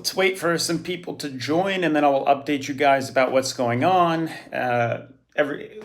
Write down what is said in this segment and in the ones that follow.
Let's wait for some people to join, and then I will update you guys about what's going on. The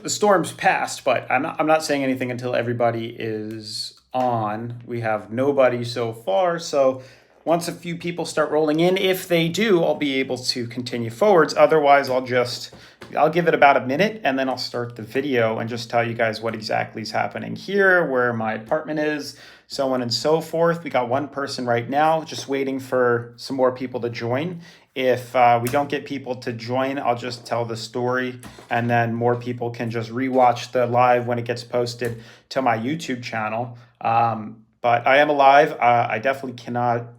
storm's passed, but I'm not saying anything until everybody is on. We have nobody so far, so once a few people start rolling in, if they do, I'll be able to continue forwards. Otherwise, I'll give it about a minute, and then I'll start the video and just tell you guys what exactly is happening here, where my apartment is, so on and so forth. We got one person right now, just waiting for some more people to join. If we don't get people to join, I'll just tell the story, and then more people can just rewatch the live when it gets posted to my YouTube channel. But I am alive. I definitely cannot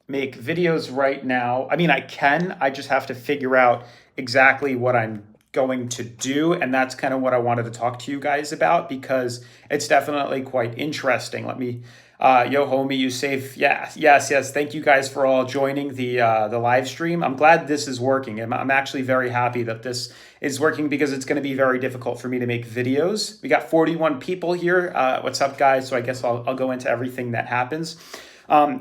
make videos right now. I mean, I can. I just have to figure out exactly what I'm going to do, and that's kind of what I wanted to talk to you guys about, because it's definitely quite interesting. Let me yo homie, you safe? Yes, thank you guys for all joining the live stream. I'm glad this is working. I'm actually very happy that this is working, because it's going to be very difficult for me to make videos. We got 41 people here. What's up, guys? So I guess I'll go into everything that happens.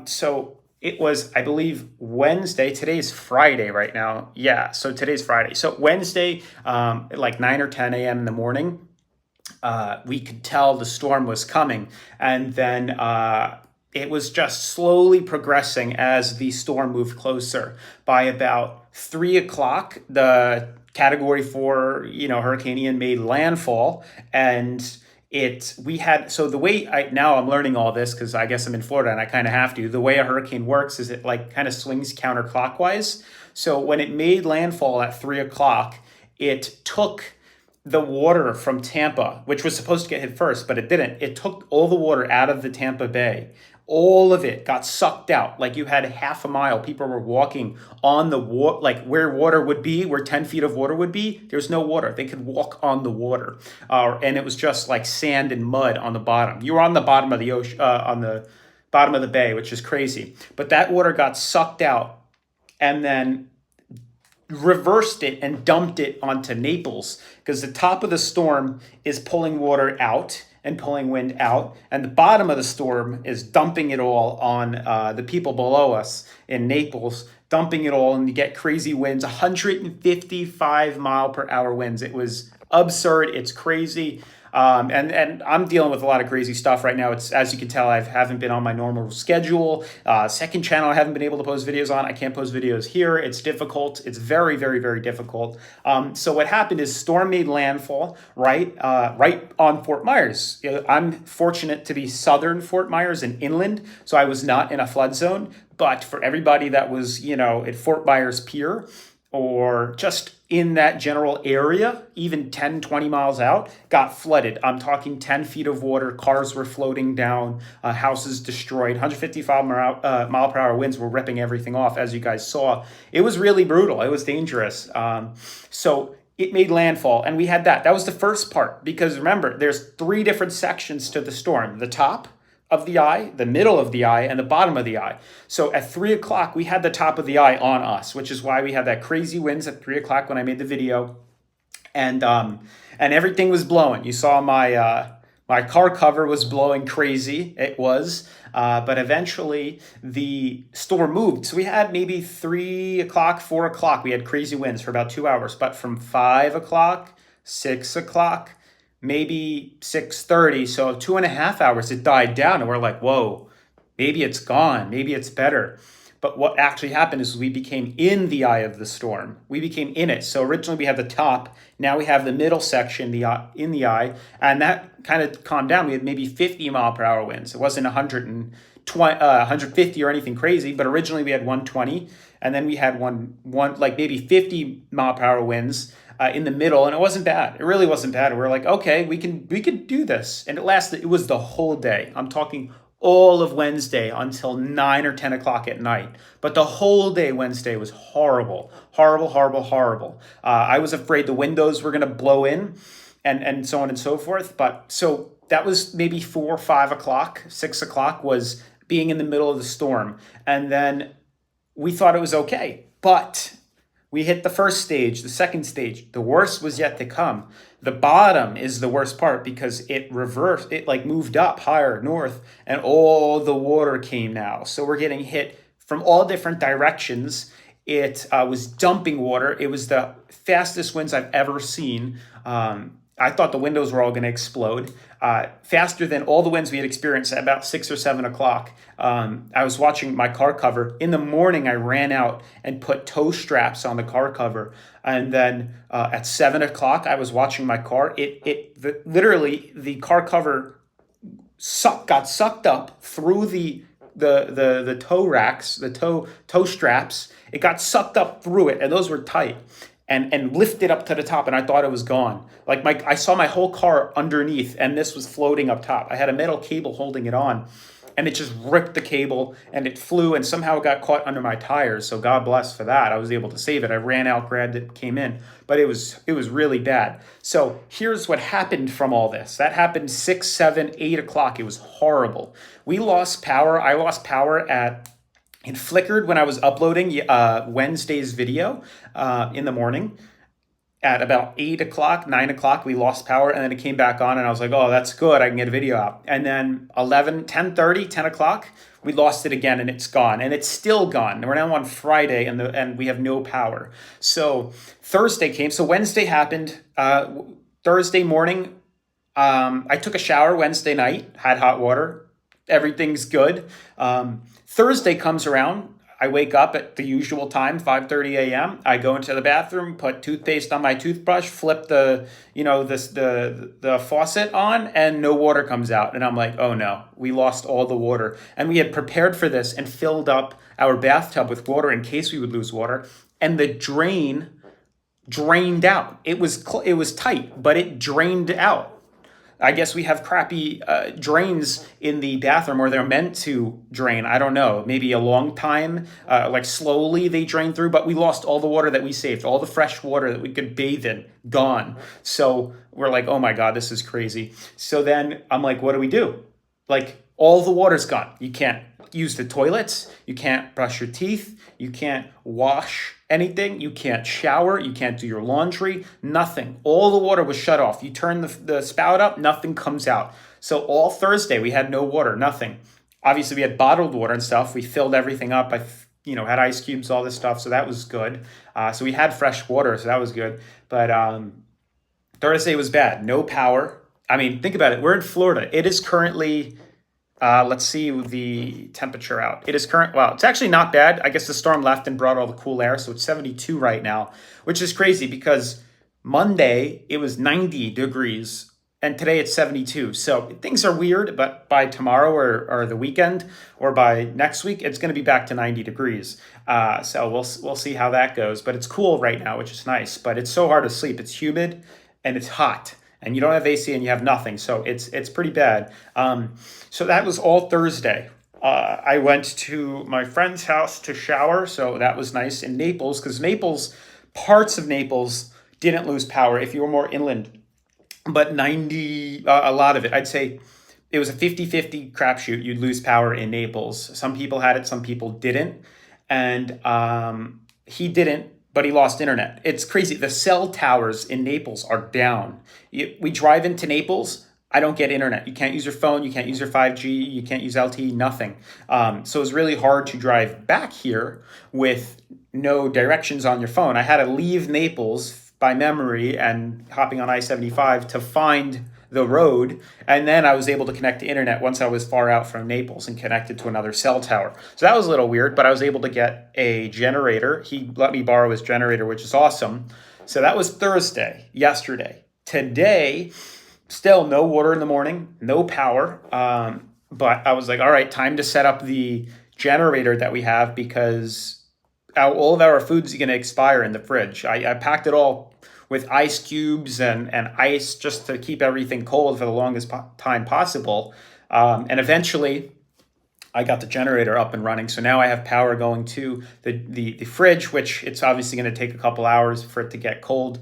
So it was, I believe, Wednesday. Today's Friday right now. Yeah, so today's Friday. So Wednesday, at like 9 or 10 a.m. in the morning, we could tell the storm was coming. And then it was just slowly progressing as the storm moved closer. By about 3 o'clock, the Category 4, Hurricane Ian made landfall, and so the way now I'm learning all this, because I guess I'm in Florida and I kind of have to. The way a hurricane works is it like kind of swings counterclockwise. So when it made landfall at 3 o'clock, it took the water from Tampa, which was supposed to get hit first, but it didn't. It took all the water out of the Tampa Bay. All of it got sucked out. Like, you had half a mile. People were walking on the water, like where water would be, where 10 feet of water would be. There's no water. They could walk on the water. And it was just like sand and mud on the bottom. You were on the bottom of the ocean, on the bottom of the bay, which is crazy. But that water got sucked out and then reversed it and dumped it onto Naples, because the top of the storm is pulling water out and pulling wind out, and the bottom of the storm is dumping it all on the people below us in Naples, dumping it all, and you get crazy winds, 155 mile per hour winds. It was absurd. It's crazy. And I'm dealing with a lot of crazy stuff right now. It's, as you can tell, I haven't been on my normal schedule. Second channel I haven't been able to post videos on. I can't post videos here. It's difficult. It's very, very, very difficult. So what happened is storm made landfall right on Fort Myers. I'm fortunate to be southern Fort Myers and inland, so I was not in a flood zone. But for everybody that was, at Fort Myers Pier, or just in that general area, even 10, 20 miles out, got flooded. I'm talking 10 feet of water, cars were floating down, houses destroyed, 155 mile per hour winds were ripping everything off, as you guys saw. It was really brutal. It was dangerous. So it made landfall, and we had that. That was the first part, because remember, there's 3 different sections to the storm. The top of the eye, the middle of the eye, and the bottom of the eye. So at 3 o'clock, we had the top of the eye on us, which is why we had that crazy winds at 3 o'clock when I made the video. And everything was blowing. You saw my car cover was blowing crazy. It was. But eventually the storm moved. So we had maybe 3 o'clock, 4 o'clock. We had crazy winds for about 2 hours. But from 5 o'clock, 6 o'clock, maybe 6:30, so 2.5 hours, it died down, and we're like, whoa, maybe it's gone, maybe it's better. But what actually happened is we became in the eye of the storm. We became in it. So originally we had the top, now we have the middle section in the eye, and that kind of calmed down. We had maybe 50 mile per hour winds. It wasn't 150 or anything crazy, but originally we had 120, and then we had one like maybe 50 mile per hour winds in the middle, and it wasn't bad. It really wasn't bad. We were like, okay, we could do this. And it was the whole day. I'm talking all of Wednesday until 9 or 10 o'clock at night. But the whole day Wednesday was horrible. Horrible. I was afraid the windows were going to blow in, and so on and so forth. But so that was maybe 4 or 5 o'clock, 6 o'clock was being in the middle of the storm. And then we thought it was okay. But we hit the first stage, the second stage. The worst was yet to come. The bottom is the worst part, because it reversed, it like moved up higher north, and all the water came now. So we're getting hit from all different directions it was dumping water. It was the fastest winds I've ever seen. I thought the windows were all going to explode. Faster than all the winds we had experienced at about 6 or 7 o'clock. I was watching my car cover. In the morning, I ran out and put tow straps on the car cover. And then at 7 o'clock, I was watching my car. Literally, the car cover got sucked up through the tow racks, the tow straps. It got sucked up through it, and those were tight. And lifted up to the top, and I thought it was gone. Like I saw my whole car underneath, and this was floating up top. I had a metal cable holding it on, and it just ripped the cable, and it flew, and somehow it got caught under my tires. So God bless for that. I was able to save it. I ran out, grabbed it, came in, but it was really bad. So here's what happened from all this. That happened 6, 7, 8 o'clock. It was horrible. We lost power. I lost power It flickered when I was uploading Wednesday's video in the morning. At about 8 o'clock, 9 o'clock, we lost power, and then it came back on, and I was like, oh, that's good. I can get a video out. And then 10:30, 10 o'clock, we lost it again, and it's gone. And it's still gone. We're now on Friday, and we have no power. So Thursday came. So Wednesday happened. Thursday morning, I took a shower Wednesday night, had hot water. Everything's good. Thursday comes around. I wake up at the usual time, 5:30 a.m. I go into the bathroom, put toothpaste on my toothbrush, flip the faucet on, and no water comes out. And I'm like, oh no, we lost all the water. And we had prepared for this and filled up our bathtub with water in case we would lose water. And the drain drained out. It was tight, but it drained out. I guess we have crappy drains in the bathroom, or they're meant to drain. I don't know. Maybe a long time, like slowly they drain through, but we lost all the water that we saved, all the fresh water that we could bathe in, gone. So we're like, oh my God, this is crazy. So then I'm like, what do we do? Like, all the water's gone. You can't use the toilets. You can't brush your teeth. You can't wash anything. You can't shower. You can't do your laundry. Nothing. All the water was shut off. You turn the spout up, nothing comes out. So all Thursday, we had no water, nothing. Obviously, we had bottled water and stuff. We filled everything up. I had ice cubes, all this stuff. So that was good. So we had fresh water. So that was good. But Thursday was bad. No power. I mean, think about it. We're in Florida. It is currently... let's see the temperature out. It's actually not bad. I guess the storm left and brought all the cool air. So it's 72 right now, which is crazy because Monday it was 90 degrees and today it's 72. So things are weird, but by tomorrow or the weekend or by next week, it's going to be back to 90 degrees. So we'll see how that goes, but it's cool right now, which is nice, but it's so hard to sleep. It's humid and it's hot. And you don't have AC and you have nothing. So it's pretty bad. So that was all Thursday. I went to my friend's house to shower. So that was nice in Naples, because parts of Naples didn't lose power if you were more inland. But a lot of it, I'd say it was a 50-50 crapshoot. You'd lose power in Naples. Some people had it, some people didn't. And he didn't. But he lost internet. It's crazy. The cell towers in Naples are down. We drive into Naples. I don't get internet. You can't use your phone. You can't use your 5G. You can't use LTE, nothing. So it's really hard to drive back here with no directions on your phone. I had to leave Naples by memory and hopping on I-75 to find the road. And then I was able to connect to internet once I was far out from Naples and connected to another cell tower. So that was a little weird, but I was able to get a generator. He let me borrow his generator, which is awesome. So that was Thursday, yesterday. Today, still no water in the morning, no power. But I was like, all right, time to set up the generator that we have, because all of our food's going to expire in the fridge. I packed it all with ice cubes and ice just to keep everything cold for the longest time possible. And eventually, I got the generator up and running. So now I have power going to the fridge, which it's obviously going to take a couple hours for it to get cold.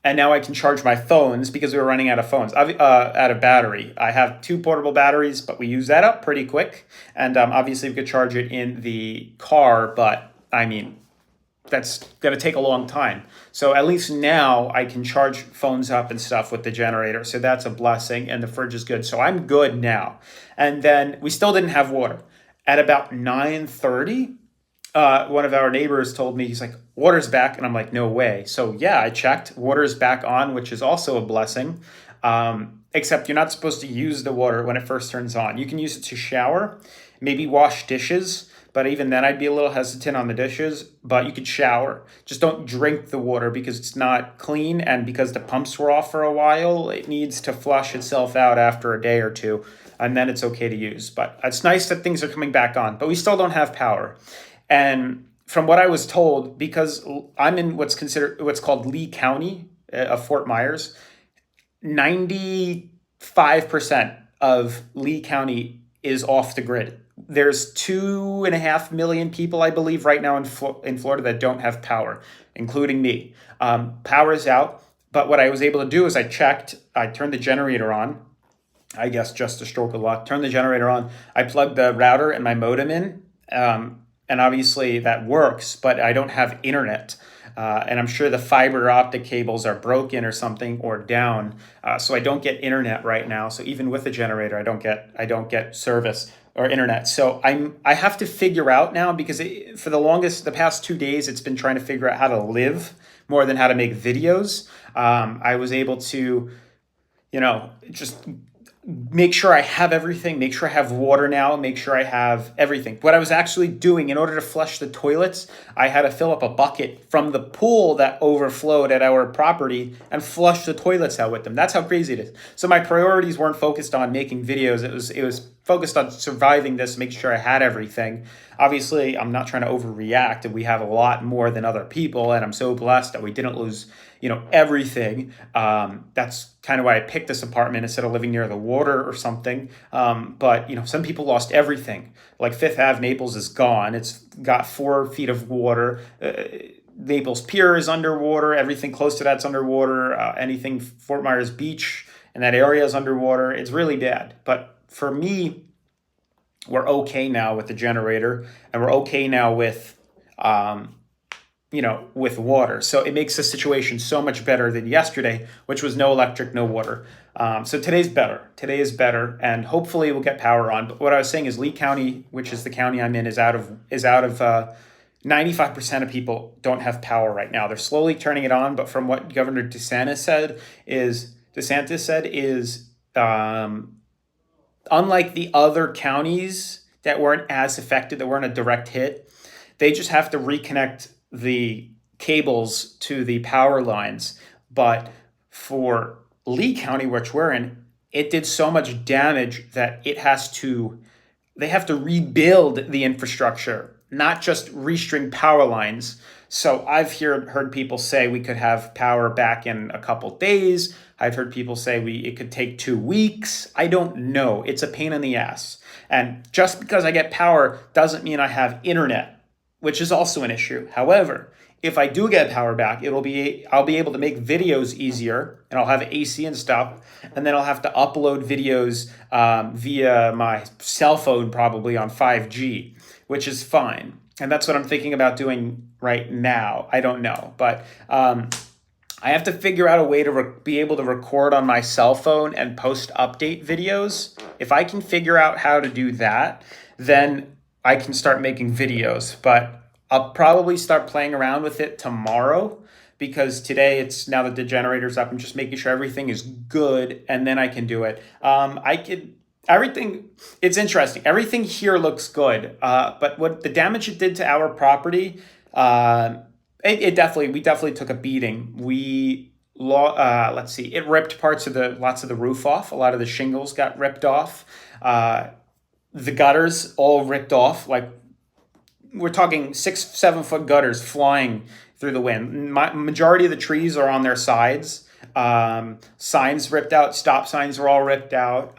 And now I can charge my phones, because we were running out of phones, out of battery. I have 2 portable batteries, but we use that up pretty quick. And obviously we could charge it in the car, but I mean, that's going to take a long time. So at least now I can charge phones up and stuff with the generator. So that's a blessing, and the fridge is good. So I'm good now. And then we still didn't have water. At about 9:30, one of our neighbors told me, he's like, water's back. And I'm like, no way. So yeah, I checked. Water's back on, which is also a blessing. Except you're not supposed to use the water when it first turns on. You can use it to shower, maybe wash dishes. But even then, I'd be a little hesitant on the dishes. But you could shower. Just don't drink the water because it's not clean. And because the pumps were off for a while, it needs to flush itself out after a day or two. And then it's okay to use. But it's nice that things are coming back on. But we still don't have power. And from what I was told, because I'm in what's called Lee County of Fort Myers, 95% of Lee County is off the grid. There's 2.5 million people, I believe, right now in Florida that don't have power, including me. Power is out. But what I was able to do is I turned the generator on. I guess just a stroke of luck. Turned the generator on. I plugged the router and my modem in. And obviously that works, but I don't have internet. And I'm sure the fiber optic cables are broken or something or down. So I don't get internet right now. So even with the generator, I don't get service or internet. So I have to figure out now, because for the past 2 days, it's been trying to figure out how to live more than how to make videos. I was able to, just make sure I have everything, make sure I have water now, make sure I have everything. What I was actually doing in order to flush the toilets, I had to fill up a bucket from the pool that overflowed at our property and flush the toilets out with them. That's how crazy it is. So my priorities weren't focused on making videos. It was focused on surviving this, making sure I had everything. Obviously, I'm not trying to overreact, and we have a lot more than other people, and I'm so blessed that we didn't lose everything. That's kind of why I picked this apartment instead of living near the water or something. But some people lost everything. Like Fifth Ave Naples is gone. It's got 4 feet of water. Naples Pier is underwater. Everything close to that's underwater. Anything Fort Myers Beach and that area is underwater. It's really bad. But for me, we're okay now with the generator, and we're okay now with with water. So it makes the situation so much better than yesterday, which was no electric, no water. So today's better. Today is better, and hopefully we'll get power on. But what I was saying is Lee County, which is the county I'm in, is out of 95% of people don't have power right now. They're slowly turning it on, but from what Governor DeSantis said is unlike the other counties that weren't as affected, that weren't a direct hit, they just have to reconnect the cables to the power lines. But for Lee County, which we're in, it did so much damage that they have to rebuild the infrastructure, not just restring power lines. So I've heard people say we could have power back in a couple days. I've heard people say it could take 2 weeks. I don't know. It's a pain in the ass. And just because I get power doesn't mean I have internet, which is also an issue. However, if I do get power back, I'll be able to make videos easier, and I'll have AC and stuff, and then I'll have to upload videos via my cell phone, probably on 5G, which is fine. And that's what I'm thinking about doing right now. I don't know, but I have to figure out a way to be able to record on my cell phone and post update videos. If I can figure out how to do that, then I can start making videos. But I'll probably start playing around with it tomorrow, because today now that the generator's up, I'm just making sure everything is good, and then I can do it. Everything, it's interesting. Everything here looks good. But what the damage it did to our property, we definitely took a beating. It ripped lots of the roof off. A lot of the shingles got ripped off. The gutters all ripped off. Like, we're talking 6-7 foot gutters flying through the wind. Majority of the trees are on their sides. Signs ripped out. Stop signs were all ripped out.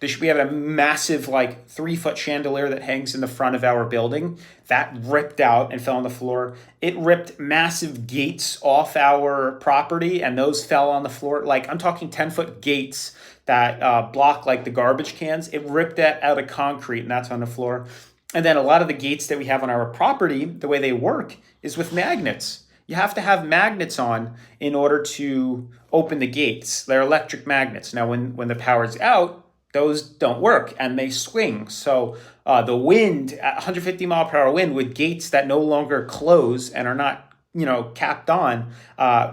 We have a massive 3-foot chandelier that hangs in the front of our building that ripped out and fell on the floor. It ripped massive gates off our property, and those fell on the floor. I'm talking 10-foot gates that block the garbage cans. It ripped that out of concrete, and that's on the floor. And then a lot of the gates that we have on our property, the way they work is with magnets. You have to have magnets on in order to open the gates. They're electric magnets. Now, when the power's out, those don't work and they swing. So the wind, 150-mile-per-hour wind with gates that no longer close and are not, capped on,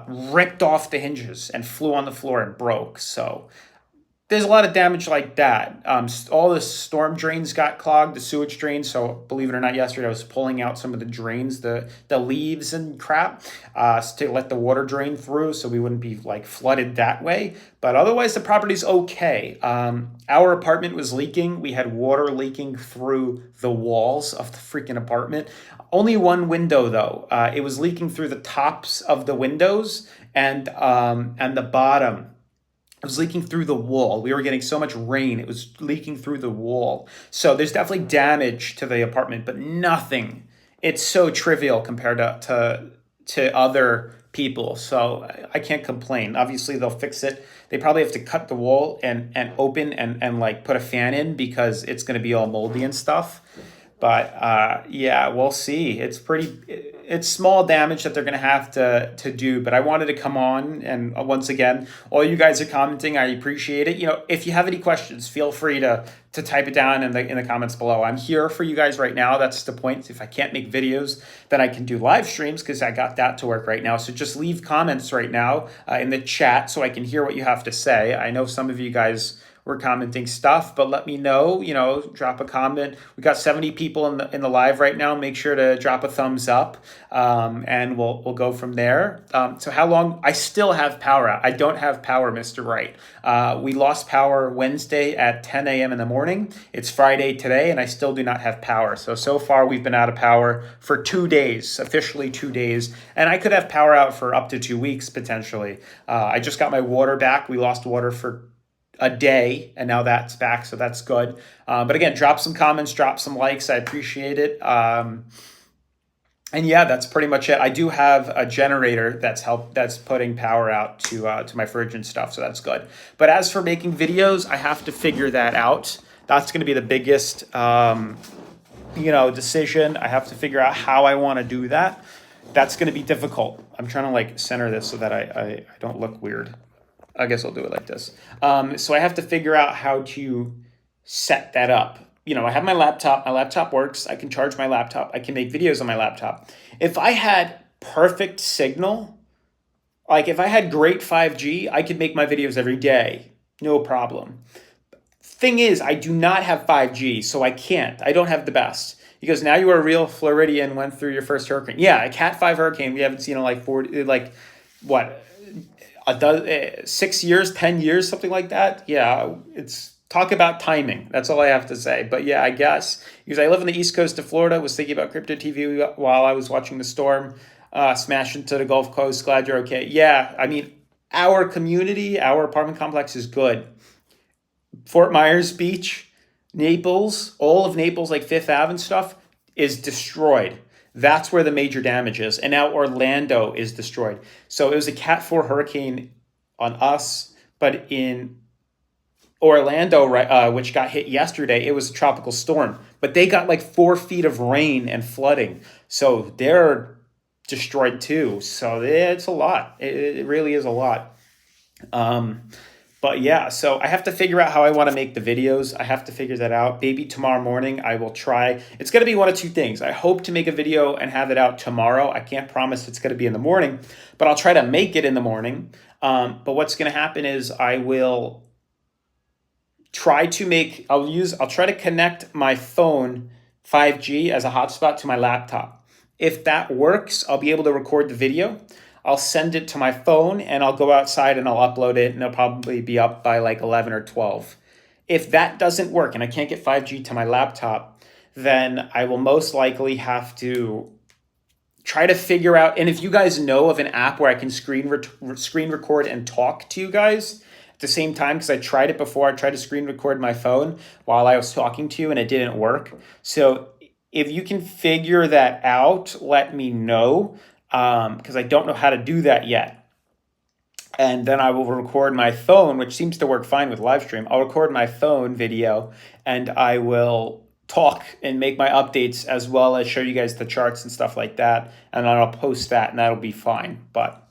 ripped off the hinges and flew on the floor and broke. So there's a lot of damage like that. All the storm drains got clogged, the sewage drains. So believe it or not, yesterday I was pulling out some of the drains, the leaves and crap, to let the water drain through, so we wouldn't be like flooded that way. But otherwise, the property's okay. Our apartment was leaking. We had water leaking through the walls of the freaking apartment. Only one window though. It was leaking through the tops of the windows and the bottom. It was leaking through the wall. We were getting so much rain, it was leaking through the wall. So there's definitely damage to the apartment, but nothing. It's so trivial compared to other people. So I can't complain. Obviously, they'll fix it. They probably have to cut the wall and open and like put a fan in because it's going to be all moldy and stuff. But yeah, we'll see. It's small damage that they're going to have to do. But I wanted to come on, and once again, all you guys are commenting. I appreciate it. If you have any questions, feel free to type it down in the comments below. I'm here for you guys right now. That's the point. If I can't make videos, then I can do live streams because I got that to work right now. So just leave comments right now in the chat so I can hear what you have to say. I know some of you guys were commenting stuff, but let me know, drop a comment. We got 70 people in the live right now. Make sure to drop a thumbs up, and we'll go from there. So how long? I still have power out. I don't have power, Mr. Wright. We lost power Wednesday at 10 a.m. in the morning. It's Friday today, and I still do not have power. So far we've been out of power for 2 days, officially 2 days, and I could have power out for up to 2 weeks potentially. I just got my water back. We lost water for a day, and now that's back, so that's good. But again, drop some comments, drop some likes. I appreciate it. And yeah, that's pretty much it. I do have a generator that's putting power out to my fridge and stuff, so that's good. But as for making videos, I have to figure that out. That's going to be the biggest decision. I have to figure out how I want to do that. That's going to be difficult. I'm trying to like center this so that I don't look weird. I guess I'll do it like this. So I have to figure out how to set that up. I have my laptop. My laptop works. I can charge my laptop. I can make videos on my laptop. If I had perfect signal, like if I had great 5G, I could make my videos every day. No problem. Thing is, I do not have 5G, so I can't. I don't have the best. Because now you are a real Floridian, went through your first hurricane. Yeah, a Cat 5 hurricane. We haven't seen in like 40, like what? 6 years, 10 years, something like that. Yeah, it's talk about timing. That's all I have to say. But yeah, I guess because I live on the east coast of Florida, was thinking about crypto TV while I was watching the storm smash into the Gulf Coast. Glad you're okay. Yeah, I mean, our community, our apartment complex is good. Fort Myers Beach, Naples, all of Naples, like Fifth Ave and stuff, is destroyed. That's where the major damage is. And now Orlando is destroyed. So it was a Cat 4 hurricane on us, but in Orlando, which got hit yesterday, it was a tropical storm. But they got like 4 feet of rain and flooding. So they're destroyed too. So it's a lot. It really is a lot. But yeah, so I have to figure out how I want to make the videos. I have to figure that out. Maybe tomorrow morning I will try. It's going to be one of two things. I hope to make a video and have it out tomorrow. I can't promise it's going to be in the morning, but I'll try to make it in the morning. But what's going to happen is I will try to I'll try to connect my phone 5G as a hotspot to my laptop. If that works, I'll be able to record the video. I'll send it to my phone and I'll go outside and I'll upload it, and it'll probably be up by like 11 or 12. If that doesn't work and I can't get 5G to my laptop, then I will most likely have to try to figure out, and if you guys know of an app where I can screen record and talk to you guys at the same time, because I tried it before. I tried to screen record my phone while I was talking to you and it didn't work. So if you can figure that out, let me know. Because I don't know how to do that yet. And then I will record my phone, which seems to work fine with live stream. I'll record my phone video and I will talk and make my updates, as well as show you guys the charts and stuff like that. And then I'll post that and that'll be fine. But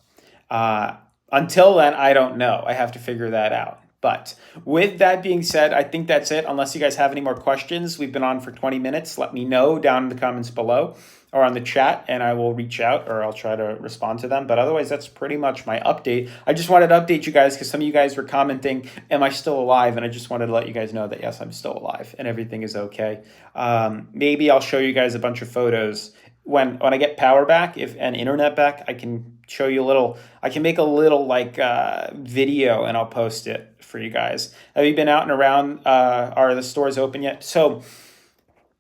until then, I don't know. I have to figure that out. But with that being said, I think that's it. Unless you guys have any more questions, we've been on for 20 minutes. Let me know down in the comments below or on the chat, and I will reach out or I'll try to respond to them. But otherwise, that's pretty much my update. I just wanted to update you guys because some of you guys were commenting, am I still alive? And I just wanted to let you guys know that, yes, I'm still alive and everything is okay. Maybe I'll show you guys a bunch of photos when I get power back and internet back. I can show you a little, I can make a little like video and I'll post it for you guys. Have you been out and around? Are the stores open yet? So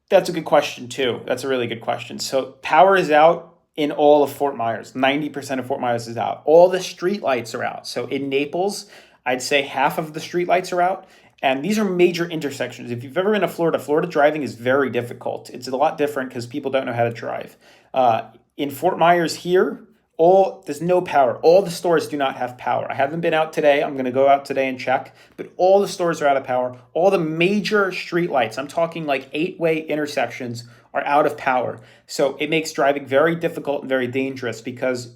that's a good question too. That's a really good question. So power is out in all of Fort Myers. 90% of Fort Myers is out. All the street lights are out. So in Naples, I'd say half of the street lights are out. And these are major intersections. If you've ever been to Florida, Florida driving is very difficult. It's a lot different because people don't know how to drive. In Fort Myers here, there's no power. All the stores do not have power. I haven't been out today. I'm going to go out today and check, but all the stores are out of power. All the major street lights, I'm talking like 8-way intersections, are out of power. So it makes driving very difficult and very dangerous because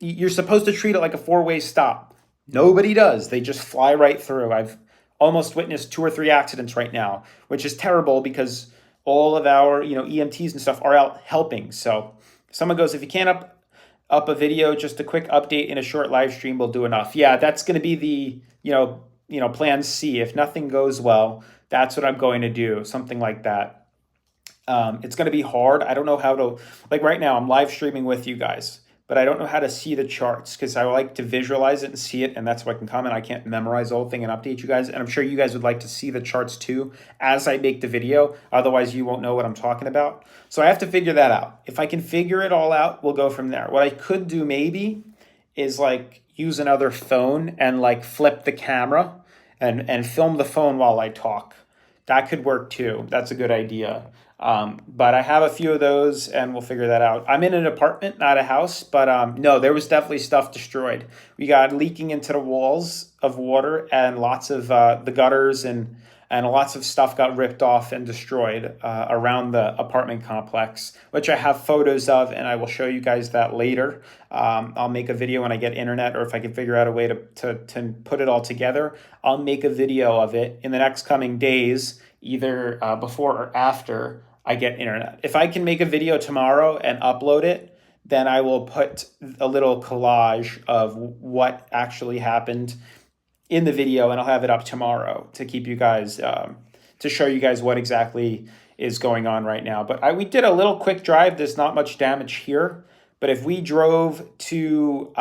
you're supposed to treat it like a 4-way stop. Nobody does. They just fly right through. I've almost witnessed 2 or 3 accidents right now, which is terrible because all of our EMTs and stuff are out helping. So someone goes, if you can't up a video, just a quick update in a short live stream will do enough. Yeah, that's going to be the plan C. If nothing goes well, that's what I'm going to do, something like that. It's going to be hard. I don't know how to, like right now I'm live streaming with you guys, but I don't know how to see the charts because I like to visualize it and see it, and that's why I can comment. I can't memorize the whole thing and update you guys, and I'm sure you guys would like to see the charts too as I make the video. Otherwise, you won't know what I'm talking about. So I have to figure that out. If I can figure it all out, we'll go from there. What I could do maybe is like use another phone and like flip the camera and film the phone while I talk. That could work too. That's a good idea. But I have a few of those and we'll figure that out. I'm in an apartment, not a house, but no, there was definitely stuff destroyed. We got leaking into the walls of water and lots of the gutters and lots of stuff got ripped off and destroyed around the apartment complex, which I have photos of and I will show you guys that later. I'll make a video when I get internet, or if I can figure out a way to put it all together, I'll make a video of it in the next coming days, either before or after I get internet. If I can make a video tomorrow and upload it, then I will put a little collage of what actually happened in the video, and I'll have it up tomorrow to keep you guys, to show you guys what exactly is going on right now. But we did a little quick drive. There's not much damage here. But if we drove to,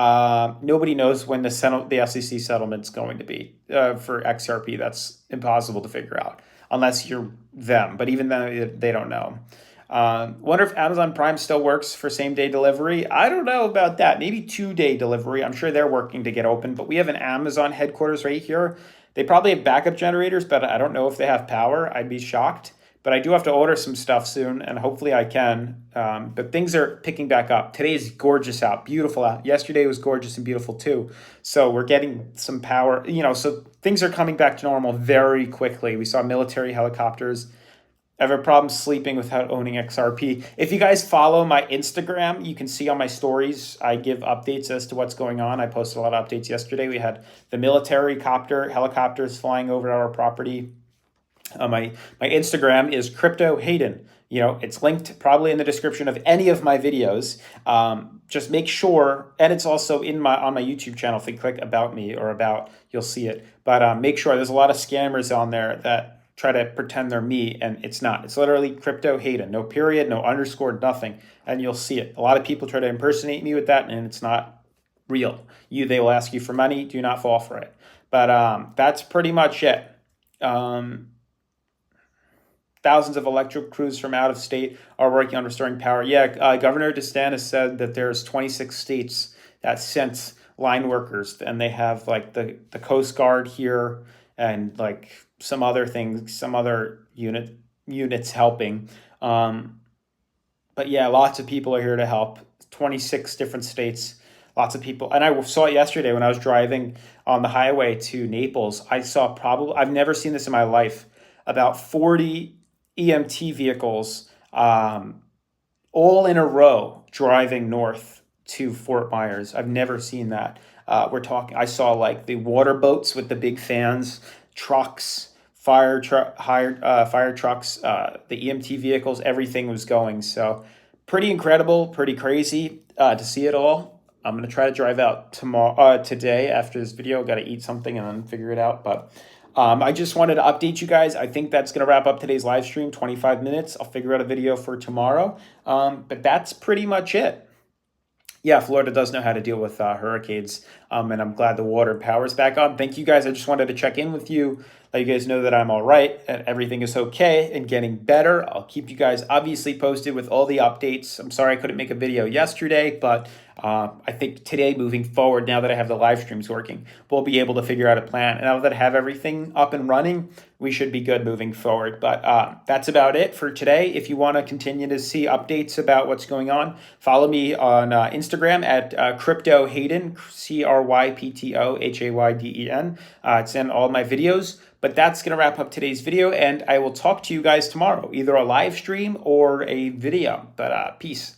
nobody knows when the SEC settlement's going to be for XRP. That's impossible to figure out unless you're them. But even then, they don't know. Wonder if Amazon Prime still works for same-day delivery. I don't know about that. Maybe 2-day delivery. I'm sure they're working to get open. But we have an Amazon headquarters right here. They probably have backup generators, but I don't know if they have power. I'd be shocked. But I do have to order some stuff soon, and hopefully I can. But things are picking back up. Today is gorgeous out, beautiful out. Yesterday was gorgeous and beautiful too. So we're getting some power, so things are coming back to normal very quickly. We saw military helicopters. I have a problem sleeping without owning XRP. If you guys follow my Instagram, you can see on my stories, I give updates as to what's going on. I posted a lot of updates yesterday. We had the military helicopters flying over our property. My Instagram is Crypto Hayden. It's linked probably in the description of any of my videos. Just make sure, and it's also on my YouTube channel. If you click about me or about, you'll see it. But make sure, there's a lot of scammers on there that try to pretend they're me, and it's not. It's literally Crypto Hayden, no period, no underscore, nothing, and you'll see it. A lot of people try to impersonate me with that, and it's not real. They will ask you for money. Do not fall for it. But that's pretty much it. Thousands of electric crews from out of state are working on restoring power. Yeah, Governor DeSantis said that there's 26 states that sent line workers, and they have like the Coast Guard here and like some other things, some other units helping. But yeah, lots of people are here to help. 26 different states, lots of people. And I saw it yesterday when I was driving on the highway to Naples. I saw I've never seen this in my life, about 40 EMT vehicles, all in a row driving north to Fort Myers. I've never seen that. I saw like the water boats with the big fans, trucks, fire trucks, the EMT vehicles, everything was going. So pretty incredible, pretty crazy to see it all. I'm gonna try to drive out today after this video. Got to eat something and then figure it out. But I just wanted to update you guys. I think that's gonna wrap up today's live stream. 25 minutes. I'll figure out a video for tomorrow. But that's pretty much it. Yeah, Florida does know how to deal with hurricanes, and I'm glad the water and power is back on. Thank you guys. I just wanted to check in with you, let you guys know that I'm all right and everything is okay and getting better. I'll keep you guys obviously posted with all the updates. I'm sorry I couldn't make a video yesterday, but I think today, moving forward, now that I have the live streams working, we'll be able to figure out a plan. And now that I have everything up and running, we should be good moving forward. But that's about it for today. If you want to continue to see updates about what's going on, follow me on Instagram at Crypto Hayden, CryptoHayden. It's in all my videos. But that's going to wrap up today's video, and I will talk to you guys tomorrow, either a live stream or a video. But peace.